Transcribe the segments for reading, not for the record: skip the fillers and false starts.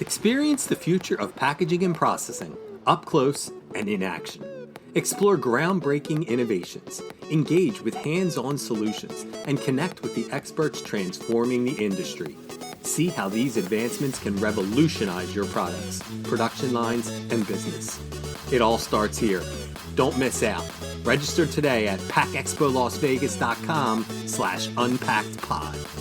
Experience the future of packaging and processing up close and in action. Explore groundbreaking innovations, engage with hands-on solutions, and connect with the experts transforming the industry. See how these advancements can revolutionize your products, production lines, and business. It all starts here. Don't miss out. Register today at packexpolasvegas.com/unpackedpod.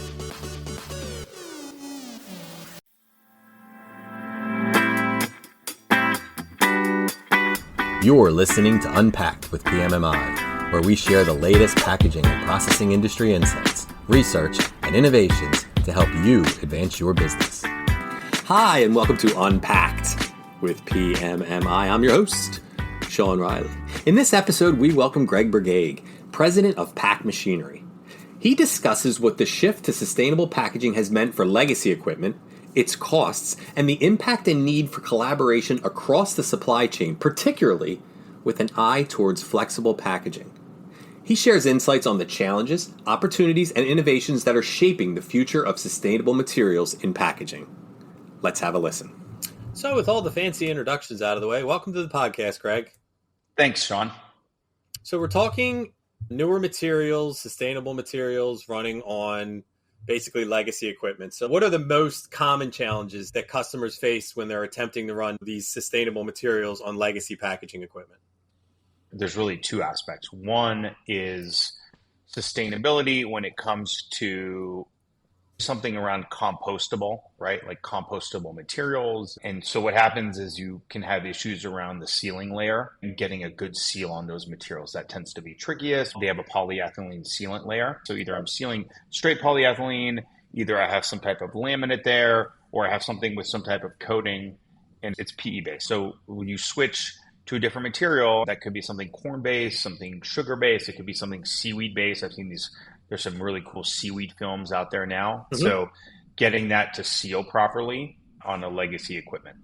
You're listening to Unpacked with PMMI, where we share the latest packaging and processing industry insights, research, and innovations to help you advance your business. Hi, and welcome to Unpacked with PMMI. I'm your host, Sean Riley. In this episode, we welcome Greg Bergage, president of PACK Machinery. He discusses what the shift to sustainable packaging has meant for legacy equipment, its costs, and the impact and need for collaboration across the supply chain, particularly with an eye towards flexible packaging. He shares insights on the challenges, opportunities, and innovations that are shaping the future of sustainable materials in packaging. Let's have a listen. So with all the fancy introductions out of the way, welcome to the podcast, Greg. Thanks, Sean. So we're talking newer materials, sustainable materials running on basically legacy equipment. So what are the most common challenges that customers face when they're attempting to run these sustainable materials on legacy packaging equipment? There's really two aspects. One is sustainability when it comes to something around compostable, right? Like compostable materials. And so what happens is you can have issues around the sealing layer and getting a good seal on those materials. That tends to be trickiest. They have a polyethylene sealant layer. So either I'm sealing straight polyethylene, either I have some type of laminate there, or I have something with some type of coating and it's PE based. So when you switch to a different material, that could be something corn-based, something sugar-based, it could be something seaweed-based. I've seen there's some really cool seaweed films out there now. Mm-hmm. So getting that to seal properly on a legacy equipment.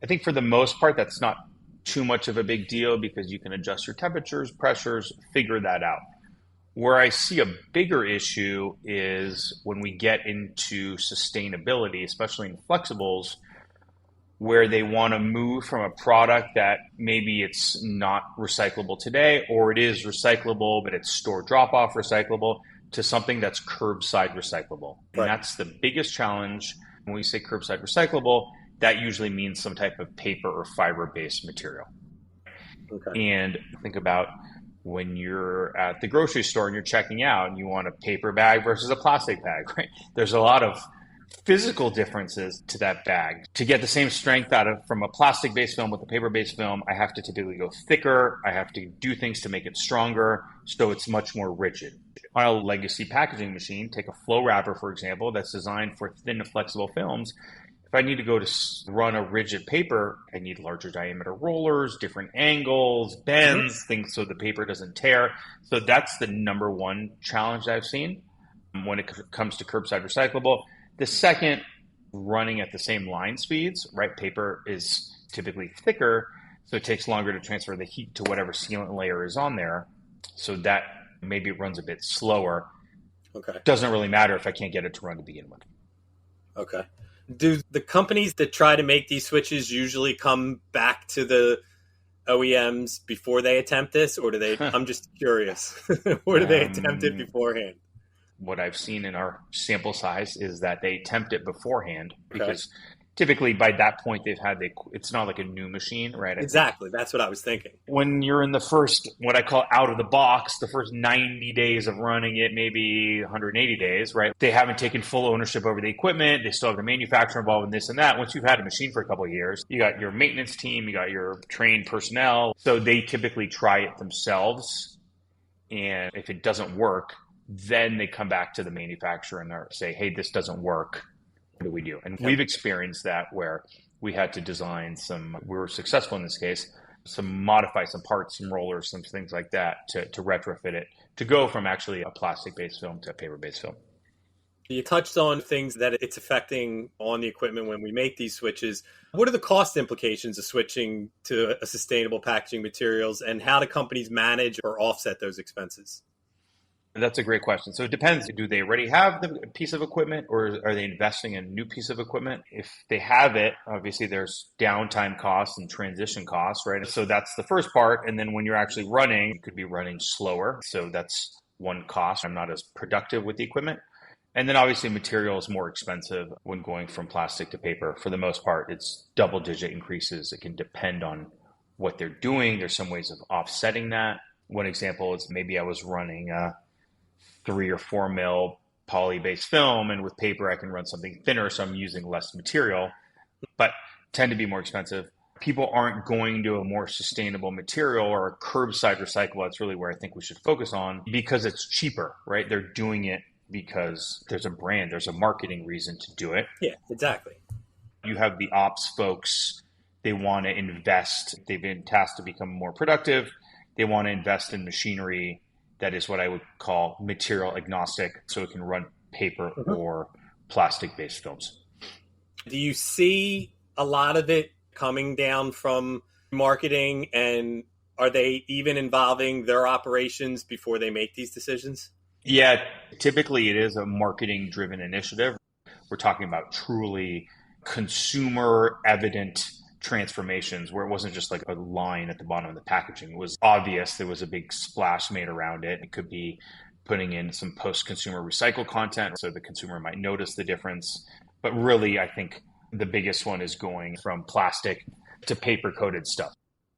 I think for the most part, that's not too much of a big deal because you can adjust your temperatures, pressures, figure that out. Where I see a bigger issue is when we get into sustainability, especially in flexibles, where they want to move from a product that maybe it's not recyclable today, or it is recyclable, but it's store drop-off recyclable, to something that's curbside recyclable. And that's the biggest challenge. When we say curbside recyclable, that usually means some type of paper or fiber-based material. Okay. And think about when you're at the grocery store and you're checking out and you want a paper bag versus a plastic bag, right? There's a lot of physical differences to that bag. To get the same strength from a plastic-based film with a paper-based film, I have to typically go thicker. I have to do things to make it stronger, so it's much more rigid. On a legacy packaging machine, take a flow wrapper, for example, that's designed for thin and flexible films. If I need to go to run a rigid paper, I need larger diameter rollers, different angles, bends, things so the paper doesn't tear. So that's the number one challenge I've seen when it comes to curbside recyclable. The second, running at the same line speeds, right? Paper is typically thicker, so it takes longer to transfer the heat to whatever sealant layer is on there. So that maybe it runs a bit slower. Okay. Doesn't really matter if I can't get it to run to begin with. Okay. Do the companies that try to make these switches usually come back to the OEMs before they attempt this, or do they? I'm just curious. Or do they attempt it beforehand? What I've seen in our sample size is that they attempt it beforehand because typically by that point it's not like a new machine, right? Exactly. That's what I was thinking. When you're in the first, what I call out of the box, the first 90 days of running it, maybe 180 days, right? They haven't taken full ownership over the equipment. They still have the manufacturer involved in this and that. Once you've had a machine for a couple of years, you got your maintenance team, you got your trained personnel. So they typically try it themselves. And if it doesn't work, then they come back to the manufacturer and say, hey, this doesn't work. What do we do? And we've experienced that where we had to design we were successful in this case, modify some parts, some rollers, some things like that to retrofit it, to go from actually a plastic-based film to a paper-based film. You touched on things that it's affecting on the equipment when we make these switches. What are the cost implications of switching to a sustainable packaging materials, and how do companies manage or offset those expenses? That's a great question. So it depends. Do they already have the piece of equipment or are they investing in a new piece of equipment? If they have it, obviously there's downtime costs and transition costs, right? So that's the first part. And then when you're actually running, you could be running slower. So that's one cost. I'm not as productive with the equipment. And then obviously material is more expensive when going from plastic to paper. For the most part, it's double digit increases. It can depend on what they're doing. There's some ways of offsetting that. One example is maybe I was running 3 or 4 mil poly-based film, and with paper I can run something thinner, so I'm using less material, but tend to be more expensive. People aren't going to a more sustainable material or a curbside recycle. That's really where I think we should focus on because it's cheaper, right? They're doing it because there's a brand, there's a marketing reason to do it. Yeah, exactly. You have the ops folks, they want to invest, they've been tasked to become more productive. They want to invest in machinery that is what I would call material agnostic, so it can run paper or plastic-based films. Do you see a lot of it coming down from marketing, and are they even involving their operations before they make these decisions? Yeah, typically it is a marketing-driven initiative. We're talking about truly consumer evident transformations where it wasn't just like a line at the bottom of the packaging. It was obvious there was a big splash made around it. It could be putting in some post-consumer recycle content so the consumer might notice the difference. But really, I think the biggest one is going from plastic to paper-coated stuff.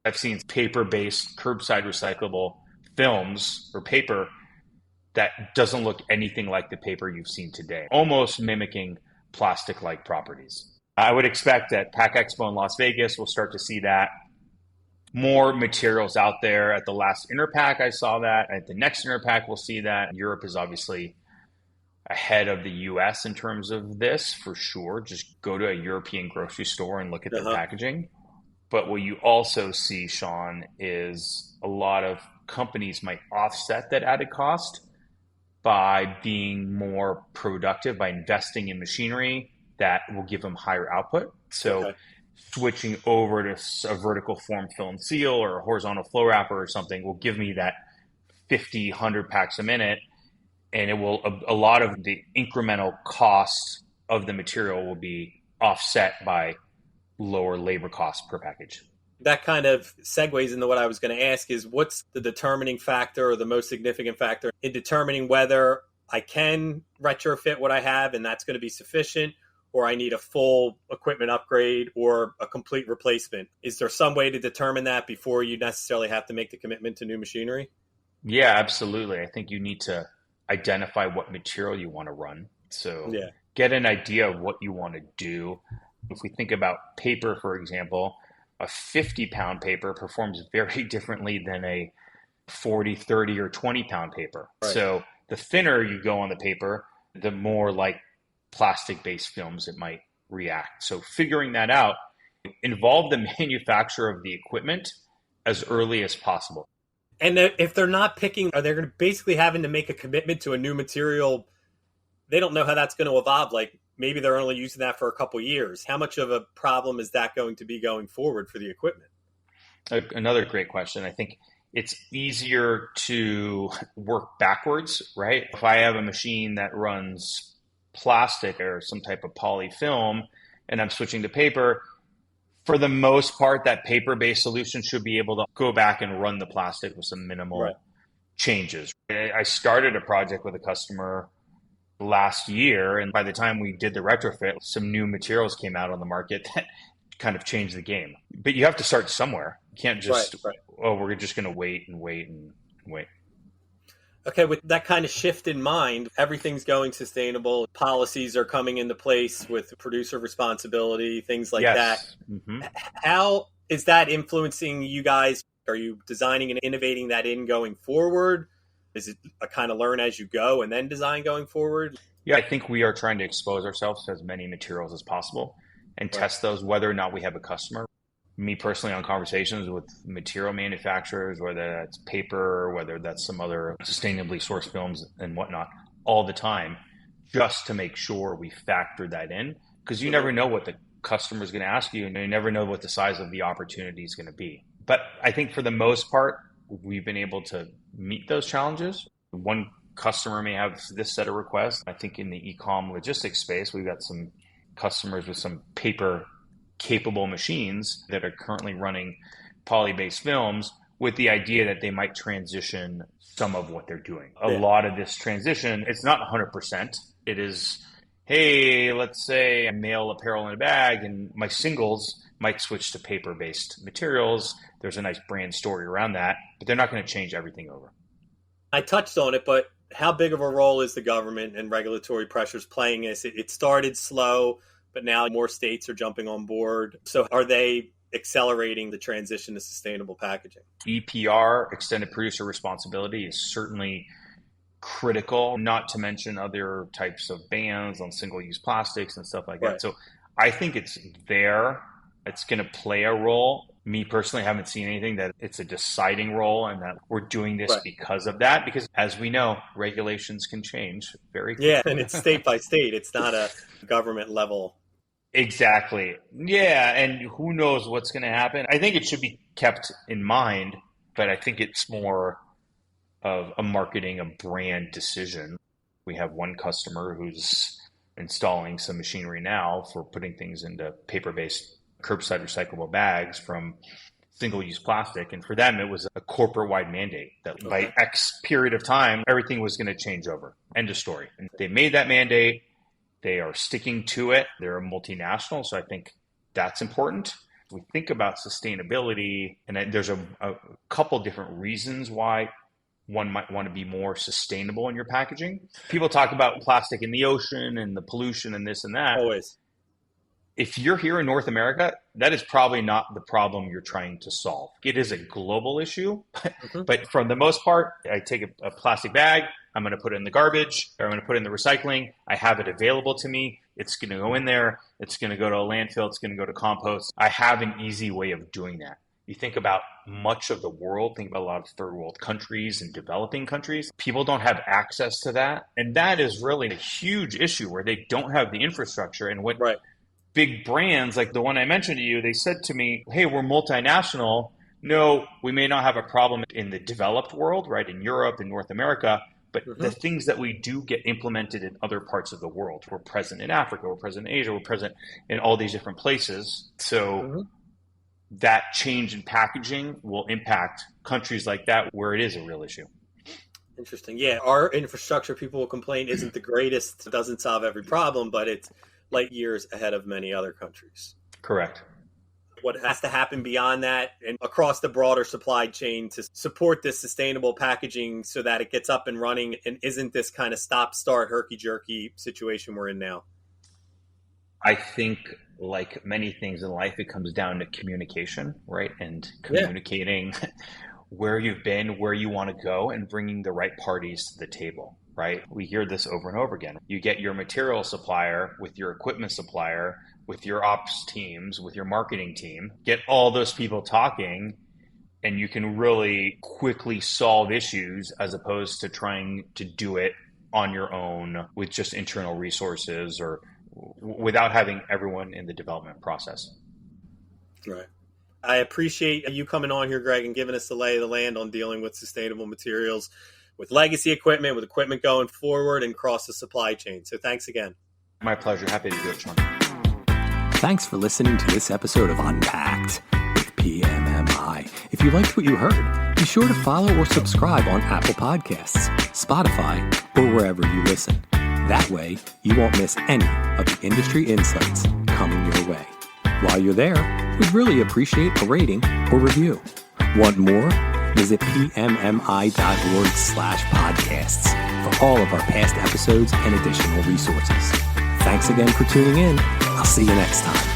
I've seen paper-based curbside recyclable films or paper that doesn't look anything like the paper you've seen today, almost mimicking plastic-like properties. I would expect that PACK EXPO in Las Vegas, we'll start to see that. More materials out there. At the last Interpack, I saw that. At the next Interpack, we'll see that. Europe is obviously ahead of the US in terms of this, for sure. Just go to a European grocery store and look at their packaging. But what you also see, Sean, is a lot of companies might offset that added cost by being more productive, by investing in machinery that will give them higher output. So switching over to a vertical form fill and seal or a horizontal flow wrapper or something will give me that 50, 100 packs a minute. And it will, a lot of the incremental costs of the material will be offset by lower labor costs per package. That kind of segues into what I was going to ask is what's the determining factor or the most significant factor in determining whether I can retrofit what I have and that's going to be sufficient, or I need a full equipment upgrade or a complete replacement? Is there some way to determine that before you necessarily have to make the commitment to new machinery? Yeah, absolutely. I think you need to identify what material you want to run. So get an idea of what you want to do. If we think about paper, for example, a 50-pound paper performs very differently than a 40, 30, or 20-pound paper. Right. So the thinner you go on the paper, the more like plastic-based films it might react. So figuring that out, involve the manufacturer of the equipment as early as possible. And if they're not picking, are they going to basically having to make a commitment to a new material? They don't know how that's going to evolve. Like maybe they're only using that for a couple of years. How much of a problem is that going to be going forward for the equipment? Another great question. I think it's easier to work backwards, right? If I have a machine that runs plastic or some type of poly film and I'm switching to paper, for the most part, that paper-based solution should be able to go back and run the plastic with some minimal changes. I started a project with a customer last year, and by the time we did the retrofit, some new materials came out on the market that kind of changed the game. But you have to start somewhere. You can't just, we're just going to wait and wait and wait. Okay, with that kind of shift in mind, everything's going sustainable. Policies are coming into place with producer responsibility, things like that. Mm-hmm. How is that influencing you guys? Are you designing and innovating that in going forward? Is it a kind of learn as you go and then design going forward? Yeah, I think we are trying to expose ourselves to as many materials as possible and test those, whether or not we have a customer. Me personally, on conversations with material manufacturers, whether that's paper, whether that's some other sustainably sourced films and whatnot, all the time, just to make sure we factor that in. Because you never know what the customer is going to ask you, and you never know what the size of the opportunity is going to be. But I think for the most part, we've been able to meet those challenges. One customer may have this set of requests. I think in the e-com logistics space, we've got some customers with some paper capable machines that are currently running poly-based films with the idea that they might transition some of what they're doing. A lot of this transition, it's not 100%. It is, hey, let's say I mail apparel in a bag and my singles might switch to paper-based materials. There's a nice brand story around that, but they're not going to change everything over. I touched on it, but how big of a role is the government and regulatory pressures playing this? It started slow, but now more states are jumping on board. So are they accelerating the transition to sustainable packaging? EPR, extended producer responsibility, is certainly critical, not to mention other types of bans on single-use plastics and stuff like that. So I think it's there. It's going to play a role. Me personally, haven't seen anything that it's a deciding role and that we're doing this because of that. Because as we know, regulations can change very quickly. Yeah, and it's state by state. It's not a government level. Exactly. Yeah, and who knows what's going to happen. I think it should be kept in mind, but I think it's more of a marketing, a brand decision. We have one customer who's installing some machinery now for putting things into paper-based curbside recyclable bags from single-use plastic. And for them, it was a corporate-wide mandate that by X period of time, everything was going to change over. End of story. And they made that mandate. They are sticking to it. They're a multinational, so I think that's important. We think about sustainability, and there's a couple different reasons why one might want to be more sustainable in your packaging. People talk about plastic in the ocean and the pollution and this and that. Always. If you're here in North America, that is probably not the problem you're trying to solve. It is a global issue, but for the most part, I take a plastic bag, I'm going to put it in the garbage, or I'm going to put it in the recycling. I have it available to me. It's going to go in there. It's going to go to a landfill. It's going to go to compost. I have an easy way of doing that. You think about much of the world, think about a lot of third world countries and developing countries. People don't have access to that. And that is really a huge issue where they don't have the infrastructure. And what big brands like the one I mentioned to you, they said to me, hey, we're multinational. No, we may not have a problem in the developed world, right, in Europe and North America, but the things that we do get implemented in other parts of the world. We're present in Africa, we're present in Asia, we're present in all these different places. So that change in packaging will impact countries like that where it is a real issue. Interesting. Yeah, our infrastructure, people will complain, isn't the greatest. It doesn't solve every problem, but it's light years ahead of many other countries. Correct. What has to happen beyond that and across the broader supply chain to support this sustainable packaging so that it gets up and running and isn't this kind of stop-start, herky-jerky situation we're in now? I think like many things in life, it comes down to communication, right? And communicating where you've been, where you want to go, and bringing the right parties to the table, right? We hear this over and over again. You get your material supplier with your equipment supplier, with your ops teams, with your marketing team, get all those people talking, and you can really quickly solve issues as opposed to trying to do it on your own with just internal resources or without having everyone in the development process. Right. I appreciate you coming on here, Greg, and giving us the lay of the land on dealing with sustainable materials, with legacy equipment, with equipment going forward and across the supply chain. So thanks again. My pleasure. Happy to do it, Sean. Thanks for listening to this episode of Unpacked with PMMI. If you liked what you heard, be sure to follow or subscribe on Apple Podcasts, Spotify, or wherever you listen. That way, you won't miss any of the industry insights coming your way. While you're there, we'd really appreciate a rating or review. Want more? Visit pmmi.org/podcasts for all of our past episodes and additional resources. Thanks again for tuning in. I'll see you next time.